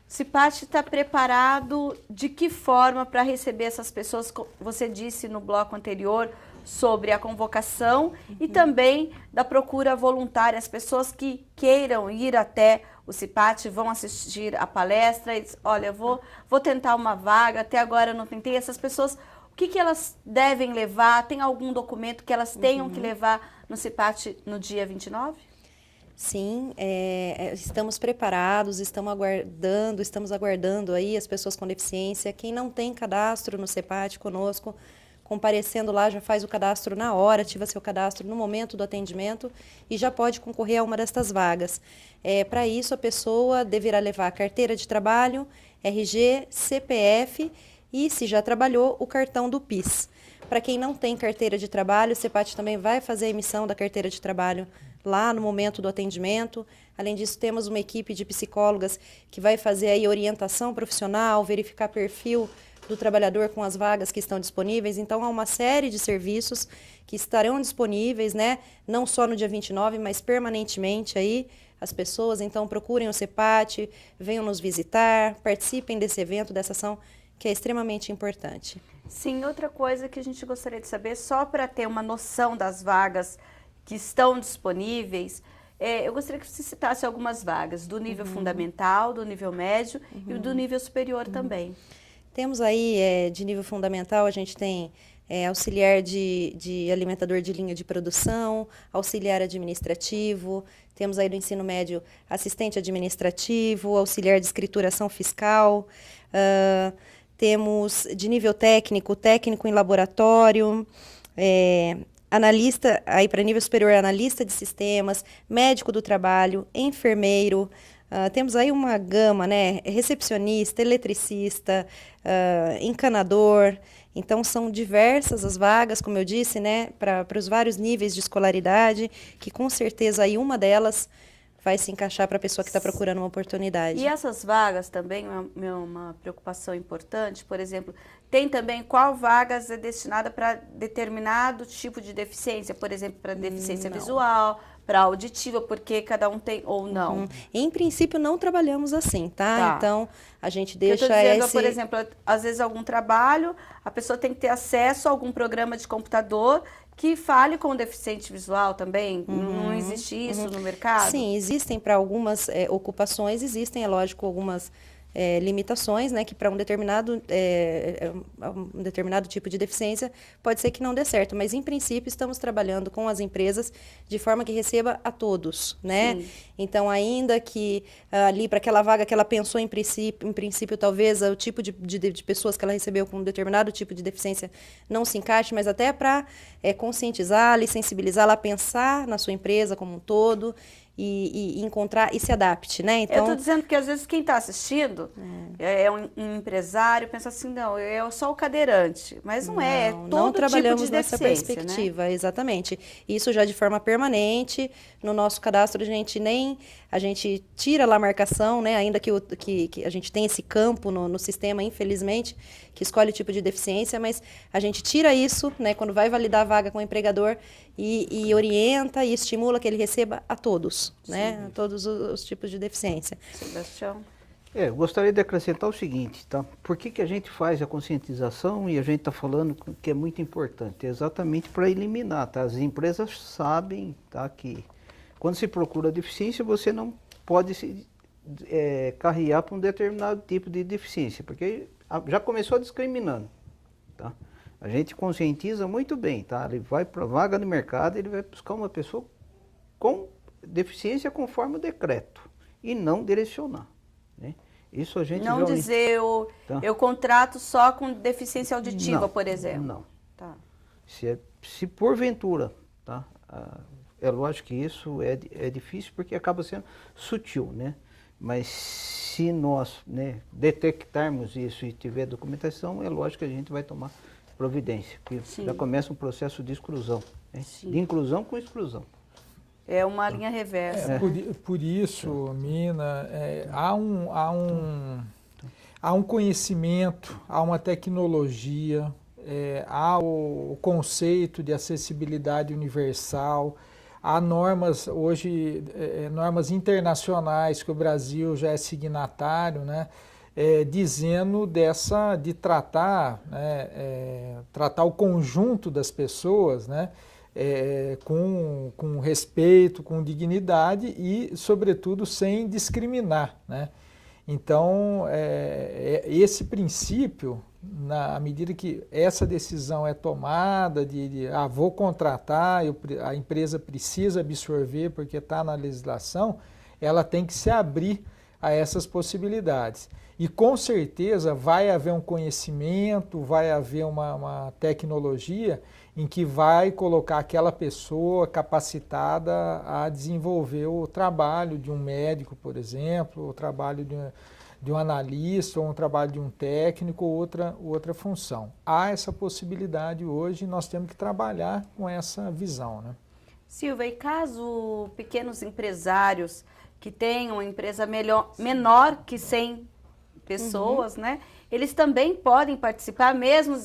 o CEPAT está preparado de que forma para receber essas pessoas? Você disse no bloco anterior sobre a convocação e também da procura voluntária. As pessoas que queiram ir até o CEPAT vão assistir a palestra e dizem, olha, eu vou tentar uma vaga, até agora eu não tentei. Essas pessoas, o que elas devem levar? Tem algum documento que elas tenham que levar no CEPAT no dia 29? Sim, estamos preparados, estamos aguardando aí as pessoas com deficiência. Quem não tem cadastro no CEPAT conosco, comparecendo lá, já faz o cadastro na hora, ativa seu cadastro no momento do atendimento e já pode concorrer a uma destas vagas. Para isso, a pessoa deverá levar a carteira de trabalho, RG, CPF e, se já trabalhou, o cartão do PIS. Para quem não tem carteira de trabalho, o CEPAT também vai fazer a emissão da carteira de trabalho lá no momento do atendimento. Além disso, temos uma equipe de psicólogas que vai fazer aí orientação profissional, verificar perfil do trabalhador com as vagas que estão disponíveis. Então, há uma série de serviços que estarão disponíveis, né? Não só no dia 29, mas permanentemente aí, as pessoas. Então, procurem o CEPAT, venham nos visitar, participem desse evento, dessa ação, que é extremamente importante. Sim, outra coisa que a gente gostaria de saber, só para ter uma noção das vagas que estão disponíveis, eu gostaria que você citasse algumas vagas, do nível fundamental, do nível médio e do nível superior também. Temos aí, de nível fundamental, a gente tem auxiliar de alimentador de linha de produção, auxiliar administrativo, temos aí do ensino médio assistente administrativo, auxiliar de escrituração fiscal, temos de nível técnico, técnico em laboratório, analista, aí para nível superior, analista de sistemas, médico do trabalho, enfermeiro. Temos aí uma gama, né? Recepcionista, eletricista, encanador. Então, são diversas as vagas, como eu disse, né? Para os vários níveis de escolaridade, que com certeza aí uma delas vai se encaixar para a pessoa que está procurando uma oportunidade. E essas vagas também, uma preocupação importante, por exemplo, tem também qual vagas é destinada para determinado tipo de deficiência, por exemplo, para deficiência visual, para auditiva, porque cada um tem ou não? Em princípio, não trabalhamos assim, tá? Então, a gente deixa eu tô dizendo, por exemplo, às vezes algum trabalho, a pessoa tem que ter acesso a algum programa de computador que fale com o deficiente visual também? Não existe isso no mercado? Sim, existem para algumas ocupações, existem, é lógico, algumas limitações, né, que para um determinado tipo de deficiência pode ser que não dê certo, mas em princípio estamos trabalhando com as empresas de forma que receba a todos, né? Sim. Então, ainda que ali para aquela vaga que ela pensou em princípio talvez o tipo de pessoas que ela recebeu com um determinado tipo de deficiência não se encaixe, mas até para conscientizá-la e sensibilizá-la a pensar na sua empresa como um todo, e encontrar e se adapte, né? Então, eu estou dizendo que às vezes quem está assistindo é um empresário, pensa assim, não, eu sou o cadeirante, mas não é todo não trabalhamos tipo de nessa perspectiva, né? Exatamente. Isso já de forma permanente, no nosso cadastro a gente tira lá a marcação, né? Ainda que a gente tem esse campo no sistema, infelizmente, que escolhe o tipo de deficiência, mas a gente tira isso, né? Quando vai validar a vaga com o empregador e orienta e estimula que ele receba a todos, né? A todos os tipos de deficiência. Sebastião? Eu gostaria de acrescentar o seguinte, tá? Por que a gente faz a conscientização e a gente está falando que é muito importante? É exatamente para eliminar, tá? As empresas sabem, tá, que quando se procura deficiência, você não pode se carrear para um determinado tipo de deficiência, porque já começou discriminando, tá? A gente conscientiza muito bem, tá? Ele vai para a vaga no mercado, ele vai buscar uma pessoa com deficiência conforme o decreto e não direcionar, né? Isso a gente não dizer eu contrato só com deficiência auditiva, por exemplo. Não. Tá. Se porventura, tá? É lógico que isso é difícil porque acaba sendo sutil, né? Mas se nós, né, detectarmos isso e tiver documentação, é lógico que a gente vai tomar providência, porque já começa um processo de exclusão, né? De inclusão com exclusão. É uma linha reversa. Por isso, Mina, há um conhecimento, há uma tecnologia, há o conceito de acessibilidade universal, há normas hoje, normas internacionais que o Brasil já é signatário, né? Dizendo de tratar, né, tratar o conjunto das pessoas, né, com respeito, com dignidade e, sobretudo, sem discriminar, né? Então, esse princípio, à medida que essa decisão é tomada vou contratar, a empresa precisa absorver porque está na legislação, ela tem que se abrir a essas possibilidades. E com certeza vai haver um conhecimento, vai haver uma tecnologia em que vai colocar aquela pessoa capacitada a desenvolver o trabalho de um médico, por exemplo, o trabalho de um analista, ou um trabalho de um técnico, ou outra função. Há essa possibilidade hoje e nós temos que trabalhar com essa visão, né? Silvia, e caso pequenos empresários que tenham uma empresa menor que 100 pessoas, né? Eles também podem participar, mesmo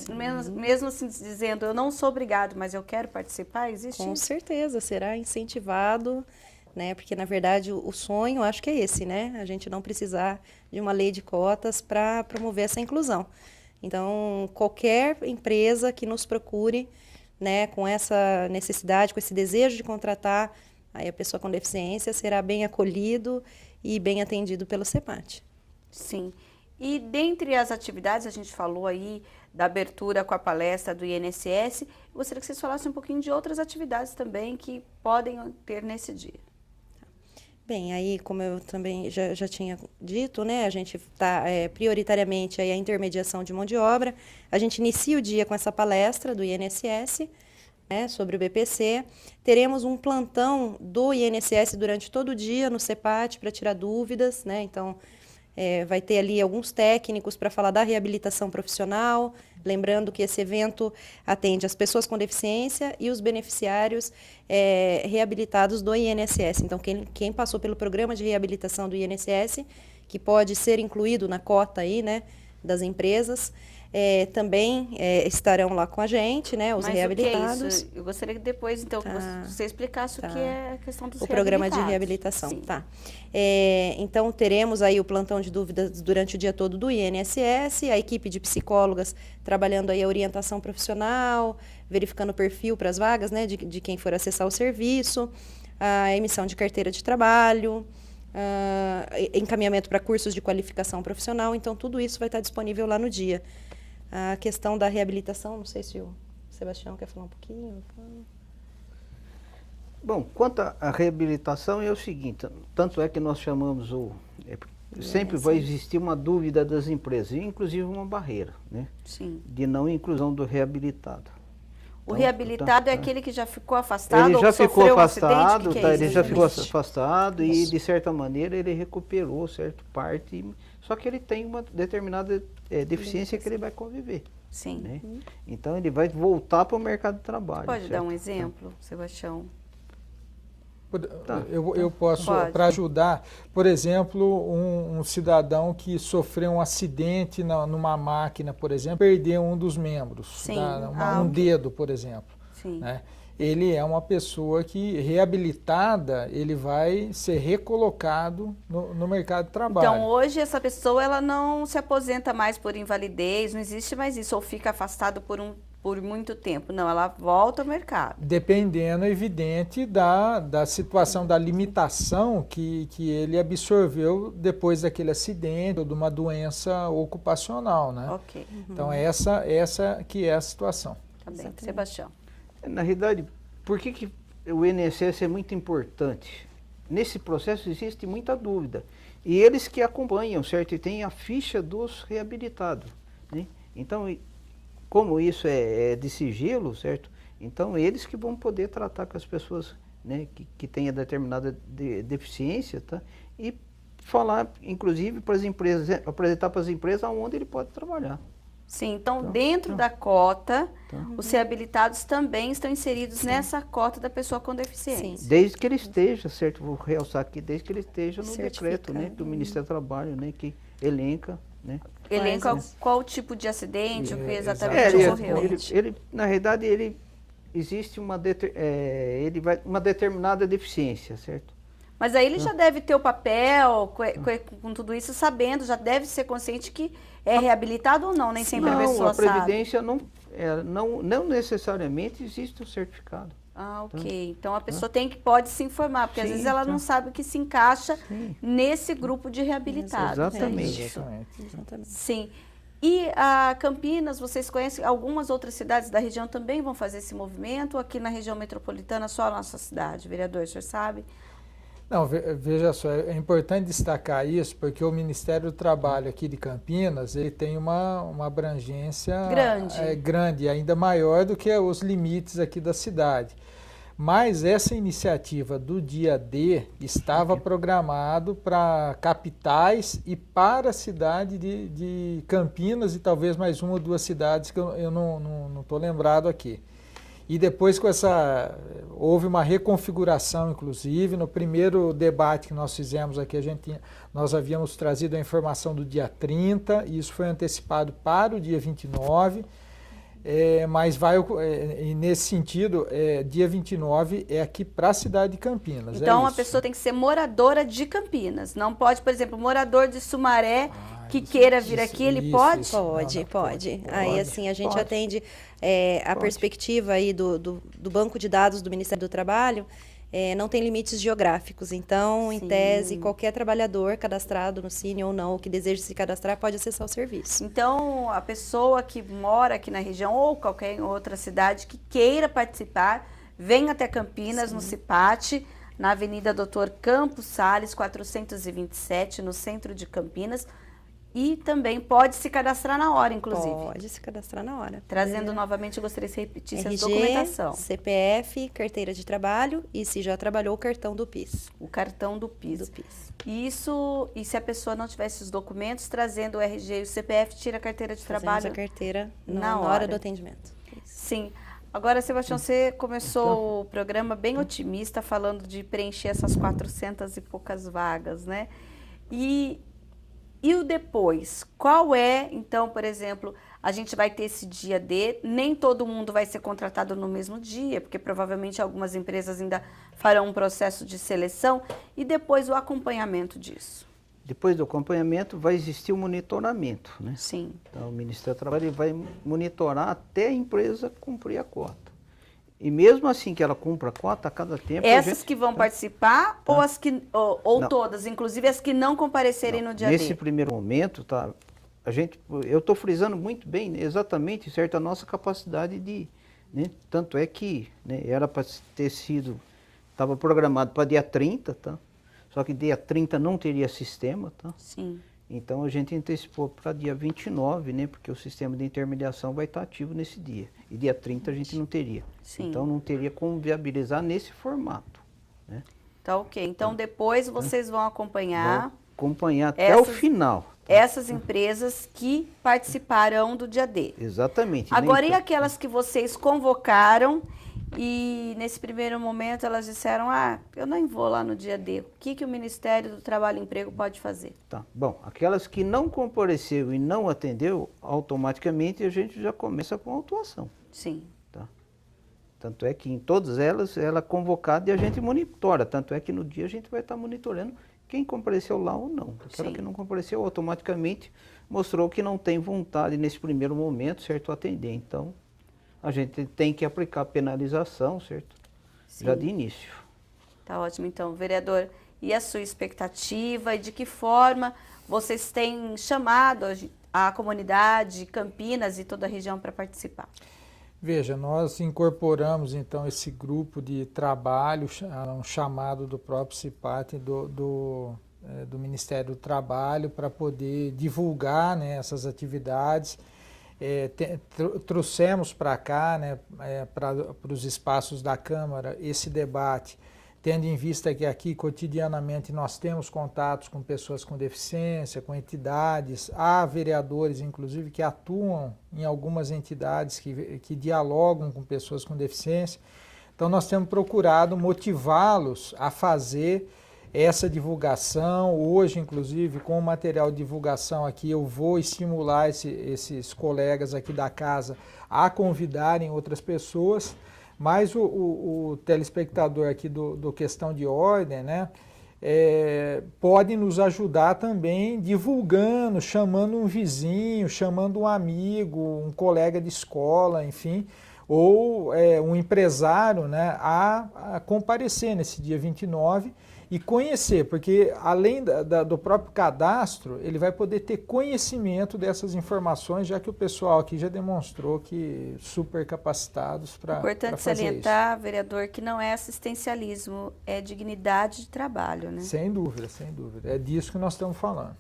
assim dizendo, eu não sou obrigado, mas eu quero participar? Existe Com isso? certeza, será incentivado, né? Porque, na verdade, o sonho, acho que é esse, né? A gente não precisar de uma lei de cotas para promover essa inclusão. Então, qualquer empresa que nos procure, né, com essa necessidade, com esse desejo de contratar aí a pessoa com deficiência, será bem acolhido e bem atendido pelo CEPAT. Sim. E dentre as atividades, a gente falou aí da abertura com a palestra do INSS, eu gostaria que vocês falassem um pouquinho de outras atividades também que podem ter nesse dia. Bem, aí como eu também já tinha dito, né, a gente está prioritariamente aí a intermediação de mão de obra. A gente inicia o dia com essa palestra do INSS, né, sobre o BPC. Teremos um plantão do INSS durante todo o dia no CEPAT para tirar dúvidas, né, então vai ter ali alguns técnicos para falar da reabilitação profissional, lembrando que esse evento atende as pessoas com deficiência e os beneficiários reabilitados do INSS. Então, quem passou pelo programa de reabilitação do INSS, que pode ser incluído na cota aí, né, das empresas, também estarão lá com a gente, né, os Mas reabilitados. o que é isso? Eu gostaria que depois, então, que você explicasse o que é a questão dos o programa de reabilitados. reabilitação. Sim. Tá. Então, teremos aí o plantão de dúvidas durante o dia todo do INSS, a equipe de psicólogas trabalhando aí a orientação profissional, verificando o perfil para as vagas, né, de quem for acessar o serviço, a emissão de carteira de trabalho, encaminhamento para cursos de qualificação profissional. Então, tudo isso vai estar disponível lá no dia. A questão da reabilitação, não sei se o Sebastião quer falar um pouquinho. Bom, quanto à reabilitação é o seguinte, tanto é que nós chamamos sempre vai existir uma dúvida das empresas, inclusive uma barreira, né? Sim. De não inclusão do reabilitado. O reabilitado é aquele que já ficou afastado ele ou já sofreu ficou um afastado, acidente? ele já ficou afastado e de certa maneira ele recuperou certa parte, só que ele tem uma determinada deficiência que ele vai conviver. Sim. Né? Então ele vai voltar para o mercado de trabalho. Pode certo? dar um exemplo, Sebastião? Eu posso, para ajudar, por exemplo, um cidadão que sofreu um acidente numa máquina, por exemplo, perdeu um dos membros, um dedo, por exemplo. Sim. Né? Ele é uma pessoa que, reabilitada, ele vai ser recolocado no mercado de trabalho. Então, hoje, essa pessoa ela não se aposenta mais por invalidez, não existe mais isso, ou fica afastado por muito tempo. Não, ela volta ao mercado. Dependendo, evidente, da situação, da limitação que ele absorveu depois daquele acidente ou de uma doença ocupacional, né? Ok. Então, essa que é a situação. Tá bem. Sebastião. Na realidade, por que o INSS é muito importante? Nesse processo existe muita dúvida. E eles que acompanham, certo? E tem a ficha dos reabilitados. Né? Então, como isso é de sigilo, certo? Então, eles que vão poder tratar com as pessoas, né, que tenham determinada deficiência, tá? E falar, inclusive, para as empresas, apresentar para as empresas onde ele pode trabalhar. Sim, então dentro da cota, os reabilitados também estão inseridos nessa cota da pessoa com deficiência. Sim. Desde que ele esteja, certo? Vou realçar aqui, desde que ele esteja no decreto, né, do Ministério do Trabalho, né, que elenca, né? Elenca qual tipo de acidente, o que exatamente ocorreu. Na realidade, existe uma determinada deficiência, certo? Mas aí ele já deve ter o papel com tudo isso, sabendo, já deve ser consciente que é reabilitado ou não, nem sempre a pessoa sabe. Não, a Previdência não necessariamente existe o certificado. Ah, ok. Então a pessoa pode se informar, porque às vezes ela não sabe o que se encaixa nesse grupo de reabilitados. Exatamente. É isso? Exatamente. Sim. E a Campinas, vocês conhecem, algumas outras cidades da região também vão fazer esse movimento? Aqui na região metropolitana, só a nossa cidade, vereador, o senhor sabe? Não, veja só, é importante destacar isso, porque o Ministério do Trabalho aqui de Campinas, ele tem uma abrangência grande, ainda maior do que os limites aqui da cidade. Mas essa iniciativa do Dia D estava programado para capitais e para a cidade de Campinas e talvez mais uma ou duas cidades que eu não estou lembrado aqui. E depois houve uma reconfiguração, inclusive, no primeiro debate que nós fizemos aqui, nós havíamos trazido a informação do dia 30, e isso foi antecipado para o dia 29, mas nesse sentido, dia 29 é aqui para a cidade de Campinas. Então a pessoa tem que ser moradora de Campinas, não pode, por exemplo, morador de Sumaré, que queira vir aqui, ele pode? Pode. Aí, assim, a gente atende a perspectiva aí do Banco de Dados do Ministério do Trabalho, não tem limites geográficos. Então, em tese, qualquer trabalhador cadastrado no Cine ou não, que deseja se cadastrar, pode acessar o serviço. Então, a pessoa que mora aqui na região ou qualquer outra cidade que queira participar, vem até Campinas, no CIPAT, na Avenida Doutor Campos Salles, 427, no centro de Campinas. E também pode se cadastrar na hora, inclusive. Pode se cadastrar na hora. Trazendo novamente, eu gostaria que você repetisse a documentação. CPF, carteira de trabalho e, se já trabalhou, o cartão do PIS. O cartão do PIS. Isso, e se a pessoa não tivesse os documentos, trazendo o RG e o CPF, tira a carteira de trabalho? A carteira na hora do atendimento. Sim. Agora, Sebastião, você começou o programa bem otimista, falando de preencher essas 400 e poucas vagas, né? E o depois? Qual é, então, por exemplo, a gente vai ter esse dia D, nem todo mundo vai ser contratado no mesmo dia, porque provavelmente algumas empresas ainda farão um processo de seleção e depois o acompanhamento disso. Depois do acompanhamento vai existir o monitoramento, né? Sim. Então o Ministério do Trabalho vai monitorar até a empresa cumprir a cota. E mesmo assim que ela cumpra a cota, a cada tempo... Essas que vão participar ou as que ou todas, inclusive as que não comparecerem no dia D? Nesse primeiro momento, tá? Eu estou frisando muito bem, exatamente, certo, a nossa capacidade de, né, tanto é que, né, era para ter sido, estava programado para dia 30, tá? Só que dia 30 não teria sistema, tá? Sim. Então a gente antecipou para dia 29, né, porque o sistema de intermediação vai estar ativo nesse dia. E dia 30 a gente não teria. Sim. Então não teria como viabilizar nesse formato, né? Tá ok. Então depois vocês vão acompanhar até o final. Essas empresas que participarão do dia D. Exatamente. Agora, e aquelas que vocês convocaram e nesse primeiro momento elas disseram, eu nem vou lá no dia D. O que o Ministério do Trabalho e Emprego pode fazer? Tá. Bom, aquelas que não compareceu e não atendeu, automaticamente a gente já começa com a autuação. Sim. Tá. Tanto é que em todas elas, ela é convocada e a gente monitora. Tanto é que no dia a gente vai estar monitorando quem compareceu lá ou não. Aquela que não compareceu automaticamente mostrou que não tem vontade nesse primeiro momento, certo, atender. Então, a gente tem que aplicar penalização, certo? Sim. Já de início. Tá ótimo. Então, vereador, e a sua expectativa e de que forma vocês têm chamado a comunidade, Campinas e toda a região para participar? Veja, nós incorporamos então esse grupo de trabalho, um chamado do próprio CIPAT do Ministério do Trabalho para poder divulgar, né, essas atividades. Trouxemos para cá, né, para os espaços da Câmara, esse debate, tendo em vista que aqui cotidianamente nós temos contatos com pessoas com deficiência, com entidades, há vereadores inclusive que atuam em algumas entidades que dialogam com pessoas com deficiência. Então nós temos procurado motivá-los a fazer essa divulgação. Hoje, inclusive, com o material de divulgação aqui, eu vou estimular esses colegas aqui da casa a convidarem outras pessoas. Mas o telespectador aqui do Questão de Ordem, né, pode nos ajudar também divulgando, chamando um vizinho, chamando um amigo, um colega de escola, enfim, ou um empresário, né, a comparecer nesse dia 29 e conhecer, porque além do próprio cadastro, ele vai poder ter conhecimento dessas informações, já que o pessoal aqui já demonstrou que super capacitados para fazer isso. Importante salientar, vereador, que não é assistencialismo, é dignidade de trabalho, né? Sem dúvida, sem dúvida. É disso que nós estamos falando.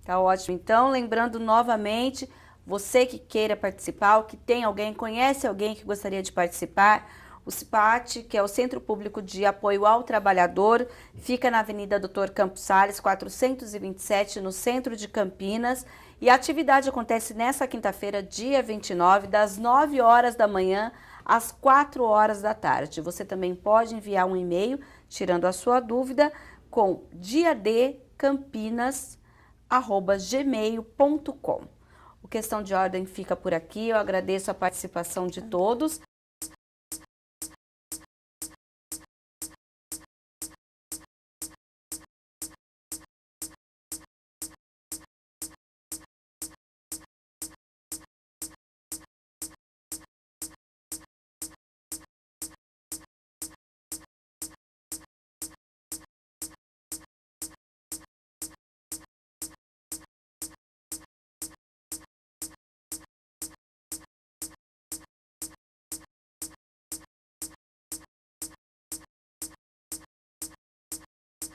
Tá ótimo. Então, lembrando novamente, você que queira participar, ou que tem alguém, conhece alguém que gostaria de participar, o CIPAT, que é o Centro Público de Apoio ao Trabalhador, fica na Avenida Dr. Campos Sales, 427, no centro de Campinas. E a atividade acontece nessa quinta-feira, dia 29, das 9 horas da manhã às 4 horas da tarde. Você também pode enviar um e-mail, tirando a sua dúvida, com diadcampinas@gmail.com. O Questão de Ordem fica por aqui. Eu agradeço a participação de todos.